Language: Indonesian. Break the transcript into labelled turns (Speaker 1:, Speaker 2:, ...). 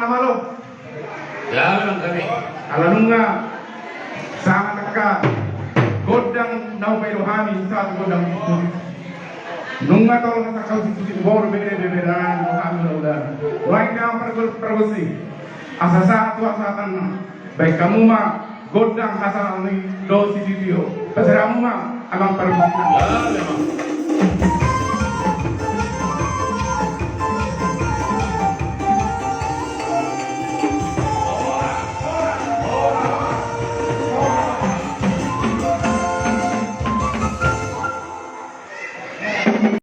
Speaker 1: amalo.
Speaker 2: Ya memang kami.
Speaker 1: Alalunga sama taka godang nau bay rohani satu godang itu. Nunga tol kata kau situ bor bere bere ran rohani udah. Lain yang pergosi. Asa satu asa tanah. Baik kamu mah godang asal ni do situ. Pasaramu mah abang pergosi.
Speaker 2: Ya memang.